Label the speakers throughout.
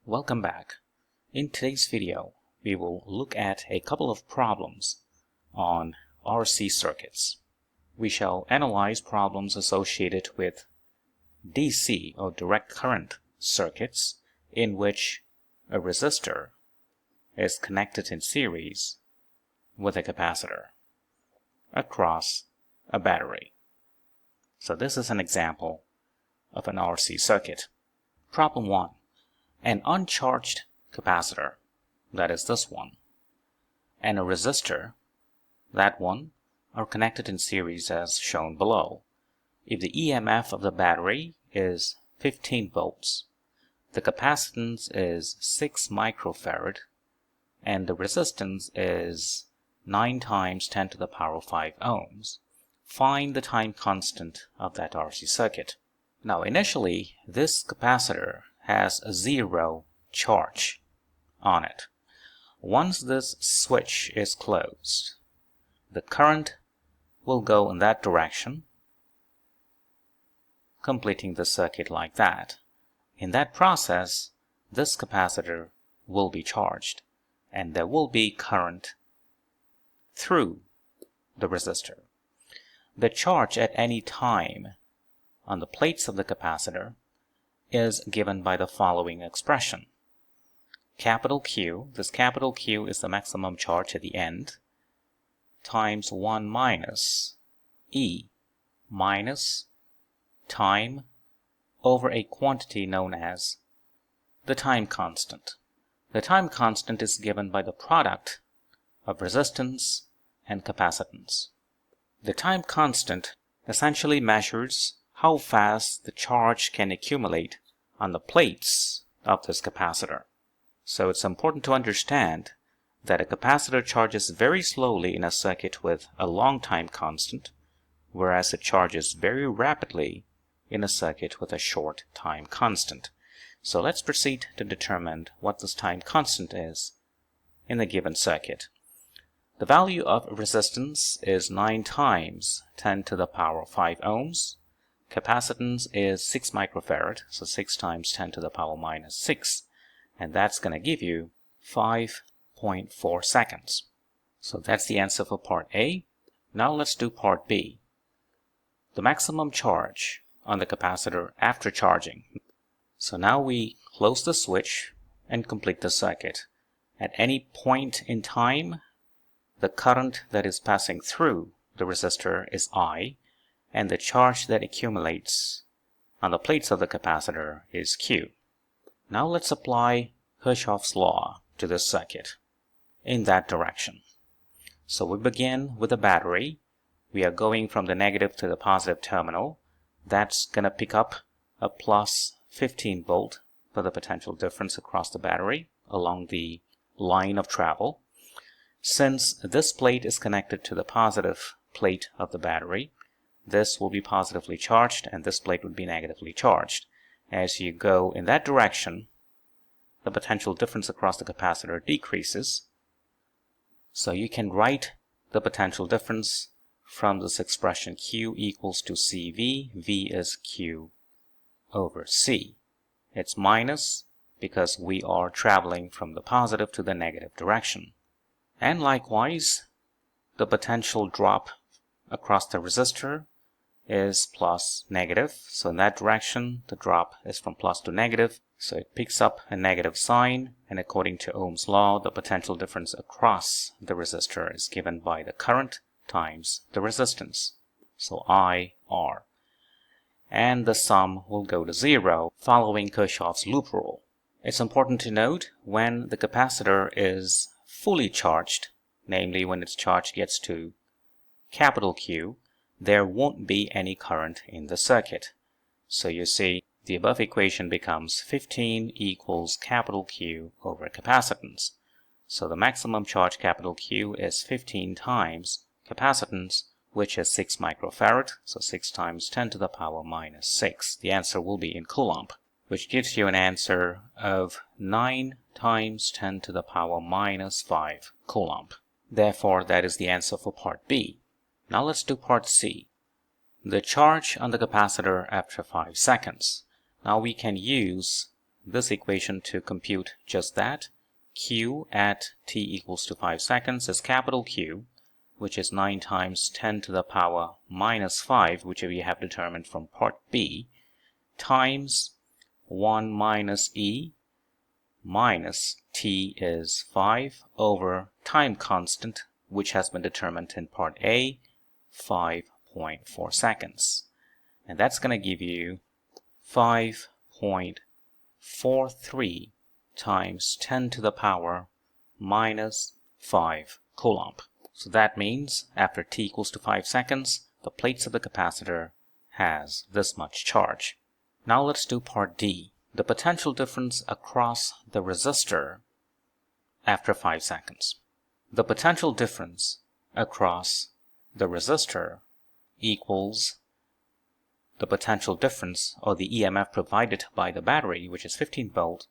Speaker 1: Welcome back. In today's video, we will look at a couple of problems on RC circuits. We shall analyze problems associated with DC or direct current circuits in which a resistor is connected in series with a capacitor across a battery. So this is an example of an RC circuit. Problem 1. An uncharged capacitor, that is this one, and a resistor, that one, are connected in series as shown below. If the EMF of the battery is 15 volts, the capacitance is 6 microfarad, and the resistance is 9 times 10 to the power 5 ohms. Find the time constant of that RC circuit. Now initially, this capacitor has a 0 charge on it. Once this switch is closed, the current will go in that direction, completing the circuit like that. In that process, this capacitor will be charged, and there will be current through the resistor. The charge at any time on the plates of the capacitor is given by the following expression. Capital Q, this capital Q is the maximum charge at the end, times 1 minus E minus time over a quantity known as the time constant. The time constant is given by the product of resistance and capacitance. The time constant essentially measures how fast the charge can accumulate on the plates of this capacitor. So it's important to understand that a capacitor charges very slowly in a circuit with a long time constant, whereas it charges very rapidly in a circuit with a short time constant. So let's proceed to determine what this time constant is in the given circuit. The value of resistance is 9 times 10 to the power 5 ohms. Capacitance is 6 microfarad, so 6 times 10 to the power minus 6. And that's going to give you 5.4 seconds. So that's the answer for part A. Now let's do part B. The maximum charge on the capacitor after charging. So now we close the switch and complete the circuit. At any point in time, the current that is passing through the resistor is I, and the charge that accumulates on the plates of the capacitor is Q. Now let's apply Kirchhoff's law to this circuit in that direction. So we begin with a battery. We are going from the negative to the positive terminal. That's going to pick up a plus 15 volt for the potential difference across the battery along the line of travel. Since this plate is connected to the positive plate of the battery, this will be positively charged and this plate would be negatively charged. As you go in that direction, the potential difference across the capacitor decreases. So you can write the potential difference from this expression Q equals to CV. V is Q over C. It's minus because we are traveling from the positive to the negative direction. And likewise, the potential drop across the resistor is plus negative. So in that direction, the drop is from plus to negative. So it picks up a negative sign. And according to Ohm's law, the potential difference across the resistor is given by the current times the resistance. So IR. And the sum will go to 0 following Kirchhoff's loop rule. It's important to note when the capacitor is fully charged, namely when its charge gets to capital Q, there won't be any current in the circuit. So you see the above equation becomes 15 equals capital Q over capacitance. So the maximum charge capital Q is 15 times capacitance, which is 6 microfarad, so 6 times 10 to the power minus 6. The answer will be in coulomb, which gives you an answer of 9 times 10 to the power minus 5 coulomb. Therefore, that is the answer for part B. Now let's do part C. The charge on the capacitor after 5 seconds. Now we can use this equation to compute just that. Q at t equals to 5 seconds is capital Q, which is 9 times 10 to the power minus 5, which we have determined from part B, times 1 minus e minus t is 5 over time constant, which has been determined in part A, 5.4 seconds. And that's going to give you 5.43 times 10 to the power minus 5 coulomb. So that means after t equals to 5 seconds, the plates of the capacitor has this much charge. Now let's do part D, the potential difference across the resistor after 5 seconds. The potential difference across the resistor equals the potential difference, or the EMF provided by the battery, which is 15 volt,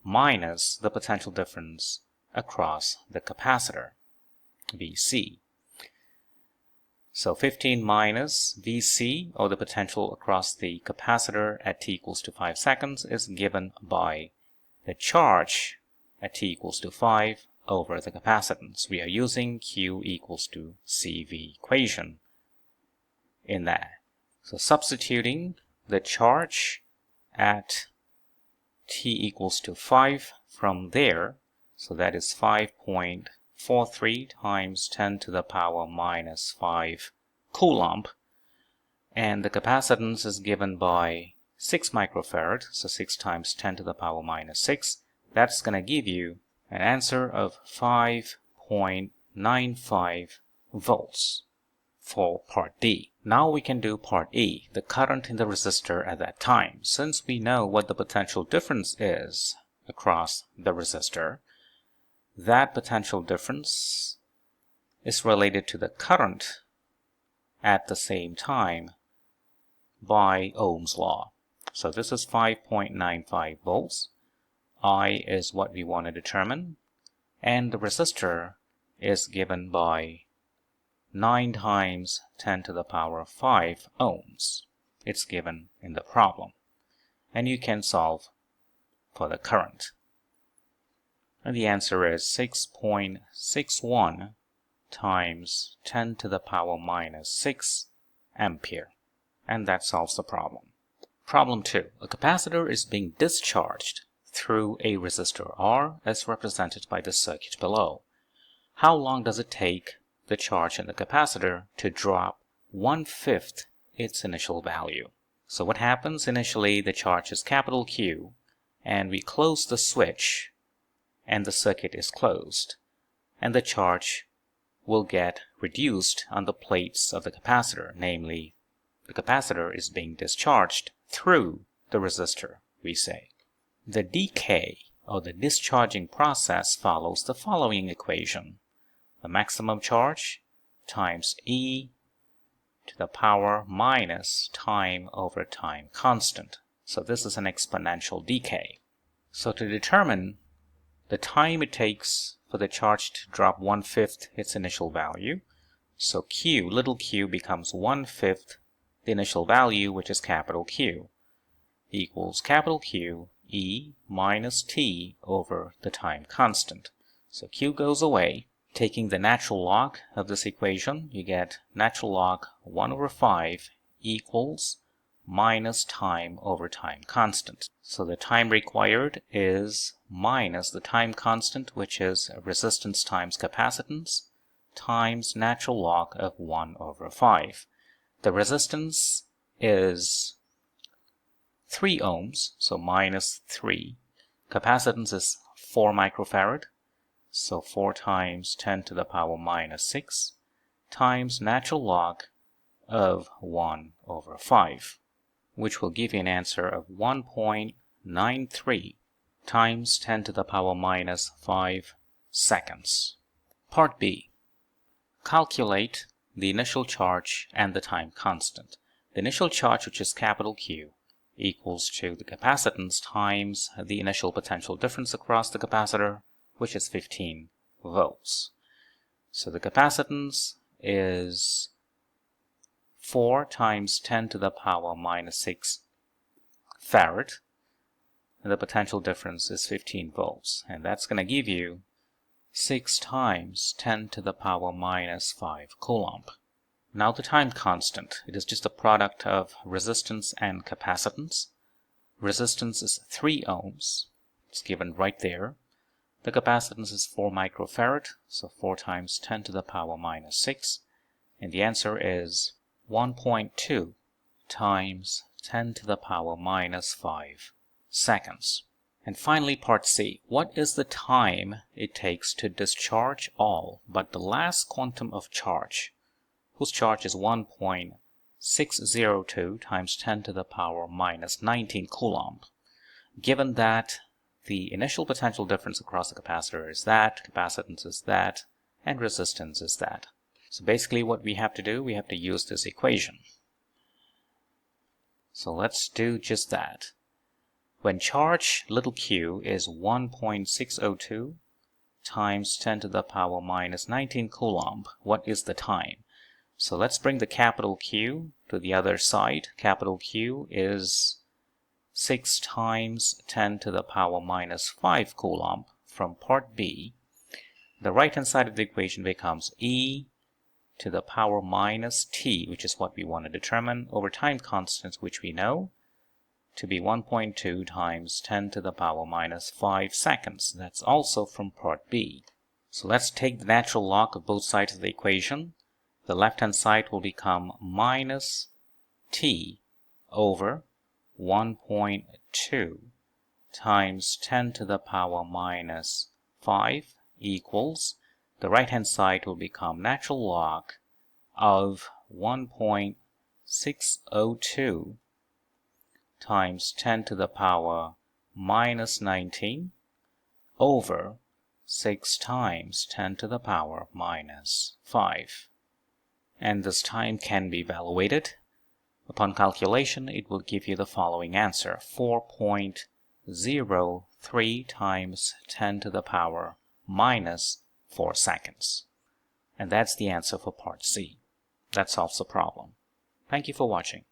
Speaker 1: minus the potential difference across the capacitor, VC. So 15 minus VC, or the potential across the capacitor at t equals to 5 seconds, is given by the charge at t equals to 5 over the capacitance. We are using Q equals to CV equation in that. So substituting the charge at t equals to 5 from there, so that is 5.43 times 10 to the power minus 5 coulomb, and the capacitance is given by 6 microfarad, so 6 times 10 to the power minus 6. That's going to give you an answer of 5.95 volts for part D. Now we can do part E, the current in the resistor at that time. Since we know what the potential difference is across the resistor, that potential difference is related to the current at the same time by Ohm's law. So this is 5.95 volts. I is what we want to determine, and the resistor is given by 9 times 10 to the power 5 ohms. It's given in the problem, and you can solve for the current. And the answer is 6.61 times 10 to the power minus 6 ampere. And that solves the problem. Problem 2. A capacitor is being discharged through a resistor R as represented by the circuit below. How long does it take the charge in the capacitor to drop 1/5 its initial value? So what happens? Initially the charge is capital Q, and we close the switch and the circuit is closed, and the charge will get reduced on the plates of the capacitor, namely the capacitor is being discharged through the resistor, we say. The decay or the discharging process follows the following equation: the maximum charge times e to the power minus time over time constant. So this is an exponential decay. So to determine the time it takes for the charge to drop 1/5 its initial value, so Q, little q, becomes 1/5 the initial value, which is capital Q, equals capital Q e minus t over the time constant. So Q goes away. Taking the natural log of this equation, you get natural log 1 over 5 equals minus time over time constant. So the time required is minus the time constant, which is resistance times capacitance, times natural log of 1 over 5. The resistance is 3 ohms, so minus 3. Capacitance is 4 microfarad, so 4 times 10 to the power minus 6, times natural log of 1 over 5, which will give you an answer of 1.93 times 10 to the power minus 5 seconds. Part B. Calculate the initial charge and the time constant. The initial charge, which is capital Q, equals to the capacitance times the initial potential difference across the capacitor, which is 15 volts. So the capacitance is 4 times 10 to the power minus 6 farad, and the potential difference is 15 volts, and that's going to give you 6 times 10 to the power minus 5 coulomb. Now the time constant, it is just a product of resistance and capacitance. Resistance is 3 ohms, it's given right there. The capacitance is 4 microfarad, so 4 times 10 to the power minus 6, and the answer is 1.2 times 10 to the power minus 5 seconds. And finally, part C. What is the time it takes to discharge all but the last quantum of charge, whose charge is 1.602 times 10 to the power minus 19 coulomb, given that the initial potential difference across the capacitor is that, capacitance is that, and resistance is that. So basically what we have to do, we have to use this equation. So let's do just that. When charge little q is 1.602 times 10 to the power minus 19 coulomb, what is the time? So let's bring the capital Q to the other side. Capital Q is 6 times 10 to the power minus 5 coulomb from part B. The right hand side of the equation becomes e to the power minus t, which is what we want to determine, over time constants, which we know to be 1.2 times 10 to the power minus 5 seconds. That's also from part B. So let's take the natural log of both sides of the equation. The left hand side will become minus t over 1.2 times 10 to the power minus 5 equals, the right hand side will become natural log of 1.602 times 10 to the power minus 19 over 6 times 10 to the power minus 5. And this time can be evaluated. Upon calculation, it will give you the following answer: 4.03 times 10 to the power minus 4 seconds. And that's the answer for part C. That solves the problem. Thank you for watching.